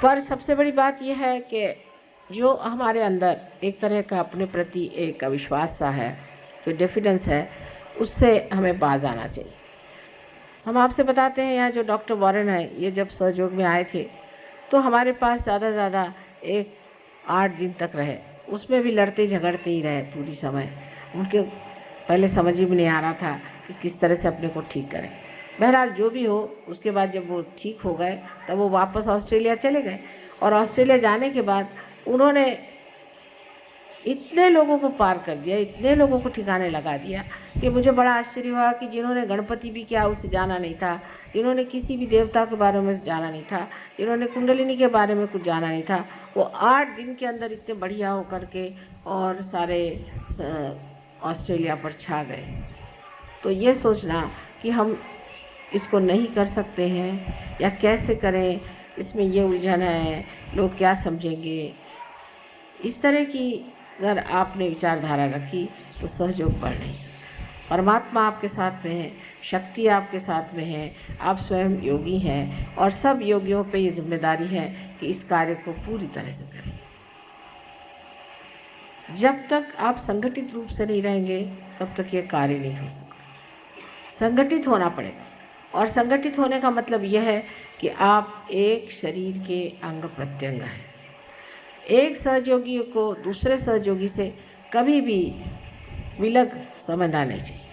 पर सबसे बड़ी बात यह है कि जो हमारे अंदर एक तरह का अपने प्रति एक अविश्वास सा है, जो डिफिडेंस है, उससे हमें बाज आना चाहिए। हम आपसे बताते हैं, यहाँ जो डॉक्टर वॉरेन है, ये जब सहयोग में आए थे तो हमारे पास ज़्यादा से ज़्यादा एक 8 दिन तक रहे। उसमें भी लड़ते झगड़ते ही रहे पूरी समय। उनके पहले समझ ही में नहीं आ रहा था कि किस तरह से अपने को ठीक करें। बहरहाल जो भी हो, उसके बाद जब वो ठीक हो गए तब वो वापस ऑस्ट्रेलिया चले गए, और ऑस्ट्रेलिया जाने के बाद उन्होंने इतने लोगों को पार कर दिया, इतने लोगों को ठिकाने लगा दिया कि मुझे बड़ा आश्चर्य हुआ कि जिन्होंने गणपति भी क्या उसे जाना नहीं था, जिन्होंने किसी भी देवता के बारे में जाना नहीं था, जिन्होंने कुंडलिनी के बारे में कुछ जाना नहीं था, वो 8 दिन के अंदर इतने बढ़िया होकर के और सारे ऑस्ट्रेलिया पर छा गए। तो ये सोचना कि हम इसको नहीं कर सकते हैं या कैसे करें, इसमें ये उलझन है, लोग क्या समझेंगे, इस तरह की अगर आपने विचारधारा रखी तो सहयोग बढ़ नहीं सकता। परमात्मा आपके साथ में है, शक्ति आपके साथ में है, आप स्वयं योगी हैं, और सब योगियों पे ये जिम्मेदारी है कि इस कार्य को पूरी तरह से करें। जब तक आप संगठित रूप से नहीं रहेंगे तब तक ये कार्य नहीं हो सकता। संगठित होना पड़ेगा, और संगठित होने का मतलब यह है कि आप एक शरीर के अंग प्रत्यंग हैं। एक सहयोगी को दूसरे सहयोगी से कभी भी विलग समझना नहीं चाहिए।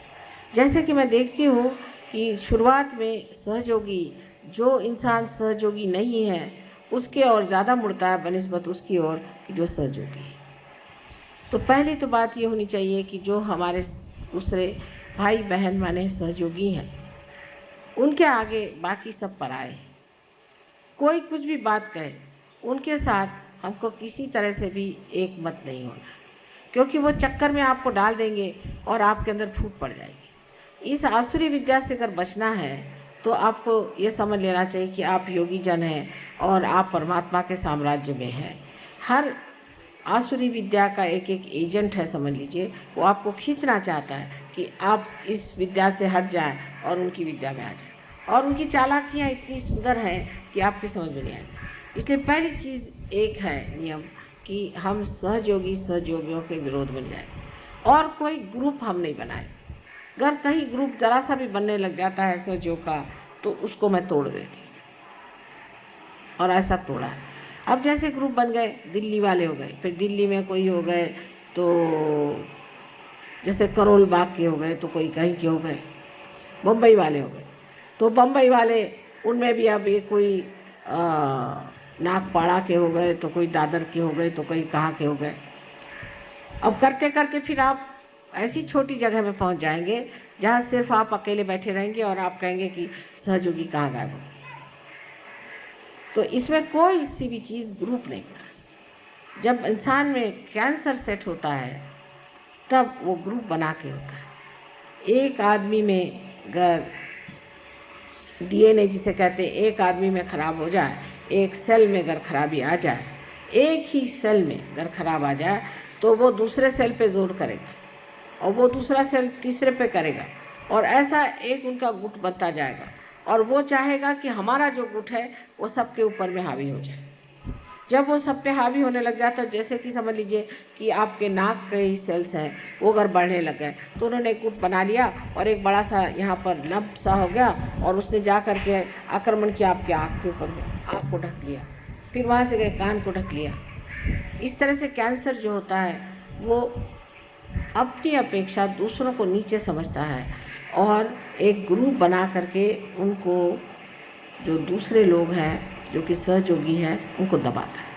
जैसे कि मैं देखती हूँ कि शुरुआत में सहयोगी, जो इंसान सहयोगी नहीं है उसके ओर ज़्यादा मुड़ता है बनिस्बत उसकी ओर कि जो सहयोगी है। तो पहली तो बात ये होनी चाहिए कि जो हमारे दूसरे भाई बहन माने सहयोगी हैं, उनके आगे बाकी सब पराए हैं। कोई कुछ भी बात कहे, उनके साथ हमको किसी तरह से भी एक मत नहीं होना, क्योंकि वो चक्कर में आपको डाल देंगे और आपके अंदर फूट पड़ जाएगी। इस आसुरी विद्या से अगर बचना है तो आपको ये समझ लेना चाहिए कि आप योगी जन हैं और आप परमात्मा के साम्राज्य में हैं। हर आसुरी विद्या का एक एक एजेंट है, समझ लीजिए, वो आपको खींचना चाहता है कि आप इस विद्या से हट जाएं और उनकी विद्या में आ जाएं। और उनकी चालाकियाँ इतनी सुंदर हैं कि आपकी समझ में नहीं आएगी। इसलिए पहली चीज़ एक है नियम कि हम सहयोगियों के विरोध में जाए और कोई ग्रुप हम नहीं बनाए। अगर कहीं ग्रुप जरा सा भी बनने लग जाता है सहयोग का तो उसको मैं तोड़ देती, और ऐसा तोड़ा है। अब जैसे ग्रुप बन गए, दिल्ली वाले हो गए, फिर दिल्ली में कोई हो गए, तो जैसे करोल बाग के हो गए तो कोई कहीं के हो गए, बम्बई वाले हो गए तो बम्बई वाले, उनमें भी अब ये कोई नागपाड़ा के हो गए तो कोई दादर के हो गए तो कोई कहाँ के हो गए। अब करते करते फिर आप ऐसी छोटी जगह में पहुंच जाएंगे जहाँ सिर्फ आप अकेले बैठे रहेंगे और आप कहेंगे कि सहयोगी कहाँ गायब हो। तो इसमें कोई सी भी चीज़ ग्रुप नहीं बना सकती। जब इंसान में कैंसर सेट होता है तब वो ग्रुप बना के होता है। एक आदमी में अगर डीएनए जिसे कहते हैं, एक आदमी में ख़राब हो जाए, एक सेल में अगर खराबी आ जाए, एक ही सेल में अगर खराब आ जाए तो वो दूसरे सेल पे जोर करेगा और वो दूसरा सेल तीसरे पे करेगा, और ऐसा एक उनका गुट बनता जाएगा, और वो चाहेगा कि हमारा जो गुट है वो सबके ऊपर में हावी हो जाए। जब वो सब पे हावी होने लग जाता है, जैसे कि समझ लीजिए कि आपके नाक के ही सेल्स हैं वो अगर बढ़ने लग गए, तो उन्होंने एक गुट बना लिया और एक बड़ा सा यहाँ पर लंप सा हो गया और उसने जा कर के आक्रमण किया आपके आँख के ऊपर में, आँख को ढक लिया, फिर वहाँ से गए कान को ढक लिया। इस तरह से कैंसर जो होता है वो अपनी अपेक्षा दूसरों को नीचे समझता है और एक ग्रुप बना करके उनको, जो दूसरे लोग हैं जो कि सहयोगी हैं, उनको दबाता है।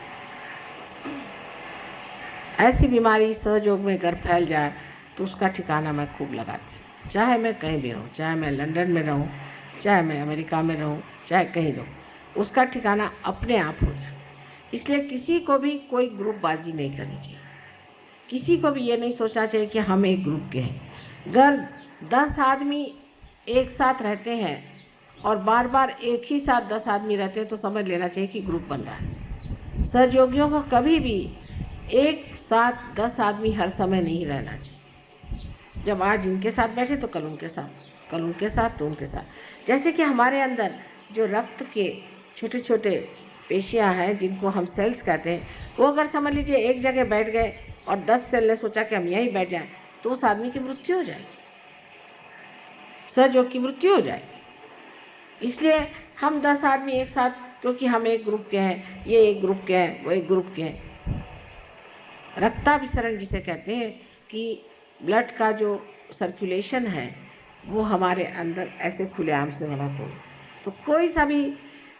ऐसी बीमारी सहयोग में अगर फैल जाए तो उसका ठिकाना मैं खूब लगाती हूँ। चाहे मैं कहीं भी रहूँ, चाहे मैं लंदन में रहूँ, चाहे मैं अमेरिका में रहूँ, चाहे कहीं रहूँ, उसका ठिकाना अपने आप हो जाए। इसलिए किसी को भी कोई ग्रुपबाजी नहीं करनी चाहिए। किसी को भी ये नहीं सोचना चाहिए कि हम एक ग्रुप के हैं। अगर 10 आदमी एक साथ रहते हैं और बार बार एक ही साथ 10 आदमी रहते हैं तो समझ लेना चाहिए कि ग्रुप बन रहा है। सहयोगियों को कभी भी एक साथ 10 आदमी हर समय नहीं रहना चाहिए। जब आज इनके साथ बैठे तो कल उनके साथ, कल उनके साथ तो उनके साथ। जैसे कि हमारे अंदर जो रक्त के छोटे छोटे पेशियाँ हैं जिनको हम सेल्स कहते हैं, वो अगर समझ लीजिए एक जगह बैठ गए और 10 सेल ने सोचा कि हम यहीं बैठ जाएं, तो उस आदमी की मृत्यु हो जाएगी, सहयोग की मृत्यु हो जाएगी। इसलिए हम 10 आदमी एक साथ, क्योंकि हम एक ग्रुप के हैं, ये एक ग्रुप के हैं, वो एक ग्रुप के हैं। रक्ताभिसरण जिसे कहते हैं कि ब्लड का जो सर्कुलेशन है वो हमारे अंदर ऐसे खुलेआम से होना चाहिए। तो कोई सा भी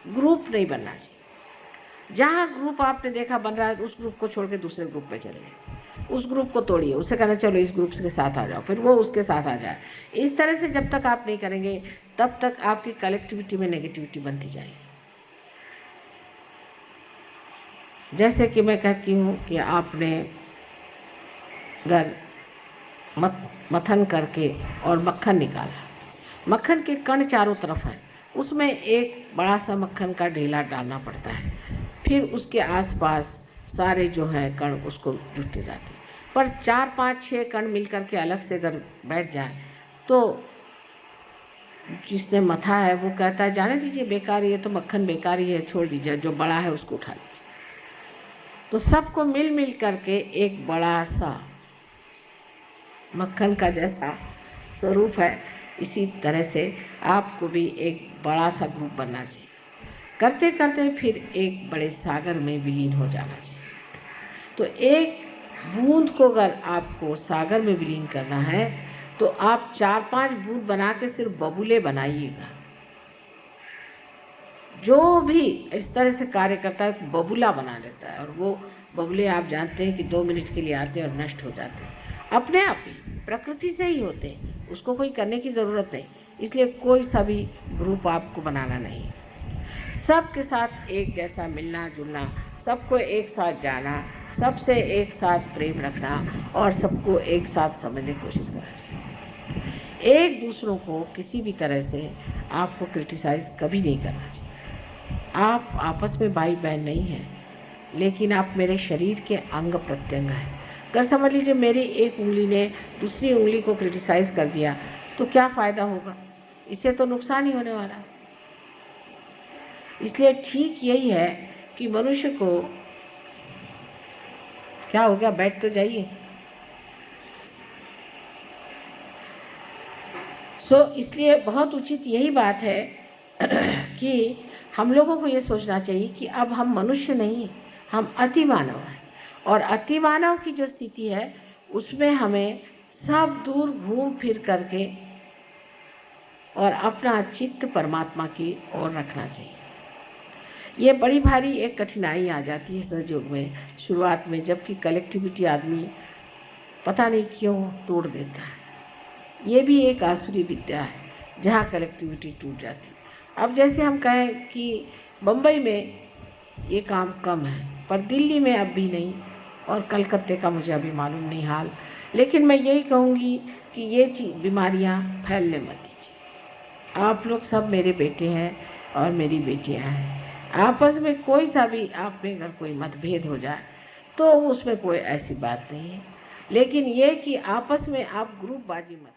ग्रुप नहीं बनना चाहिए। जहाँ ग्रुप आपने देखा बन रहा है, उस ग्रुप को छोड़ के दूसरे ग्रुप पे चले जाए, उस ग्रुप को तोड़िए, उससे कहना चलो इस ग्रुप के साथ आ जाओ, फिर वो उसके साथ आ जाए। इस तरह से जब तक आप नहीं करेंगे तब तक आपकी कलेक्टिविटी में नेगेटिविटी बनती जाएगी। जैसे कि मैं कहती हूँ कि आपने अगर मथन करके और मक्खन निकाला, मक्खन के कण चारों तरफ हैं, उसमें एक बड़ा सा मक्खन का ढेला डालना पड़ता है, फिर उसके आसपास सारे जो हैं कण उसको जुटते जाते हैं। पर 4, 5, 6 कण मिल करके अलग से अगर बैठ जाए तो जिसने मथा है वो कहता है जाने दीजिए, बेकार, ये तो मक्खन बेकार ही है, छोड़ दीजिए, जो बड़ा है उसको उठा लीजिए। तो सबको मिल मिल करके एक बड़ा सा मक्खन का जैसा स्वरूप है, इसी तरह से आपको भी एक बड़ा सा ग्रुप बनना चाहिए। करते करते फिर एक बड़े सागर में विलीन हो जाना चाहिए। तो एक बूंद को अगर आपको सागर में विलीन करना है तो आप 4-5 बूंद बना के सिर्फ बबूले बनाइएगा। जो भी इस तरह से कार्य करता है बबूला बना लेता है, और वो बबूले आप जानते हैं कि 2 मिनट के लिए आते हैं और नष्ट हो जाते हैं, अपने आप ही प्रकृति से ही होते हैं, उसको कोई करने की ज़रूरत नहीं। इसलिए कोई सा भी ग्रुप आपको बनाना नहीं, सबके साथ एक जैसा मिलना जुलना, सबको एक साथ जाना, सबसे एक साथ प्रेम रखना और सबको एक साथ समझने की कोशिश करना चाहिए। एक दूसरों को किसी भी तरह से आपको क्रिटिसाइज़ कभी नहीं करना चाहिए। आप आपस में भाई बहन नहीं हैं, लेकिन आप मेरे शरीर के अंग प्रत्यंग हैं। अगर समझ लीजिए मेरी एक उंगली ने दूसरी उंगली को क्रिटिसाइज़ कर दिया तो क्या फ़ायदा होगा, इससे तो नुकसान ही होने वाला है। इसलिए ठीक यही है कि मनुष्य को क्या हो गया, बैठ तो जाइए। इसलिए बहुत उचित यही बात है कि हम लोगों को ये सोचना चाहिए कि अब हम मनुष्य नहीं, हम अतिमानव हैं, और अतिमानव की जो स्थिति है उसमें हमें सब दूर घूम फिर करके और अपना चित्त परमात्मा की ओर रखना चाहिए। ये बड़ी भारी एक कठिनाई आ जाती है सहयोग में शुरुआत में, जबकि कलेक्टिविटी आदमी पता नहीं क्यों तोड़ देता है। ये भी एक आसुरी विद्या है जहाँ कलेक्टिविटी टूट जाती है। अब जैसे हम कहें कि बम्बई में ये काम कम है, पर दिल्ली में अब भी नहीं, और कलकत्ते का मुझे अभी मालूम नहीं हाल, लेकिन मैं यही कहूँगी कि ये बीमारियाँ फैलने मत दीजिए। आप लोग सब मेरे बेटे हैं और मेरी बेटियाँ हैं। आपस में कोई सा भी आप में अगर कोई मतभेद हो जाए तो उसमें कोई ऐसी बात नहीं है, लेकिन ये कि आपस में आप ग्रुपबाजी मत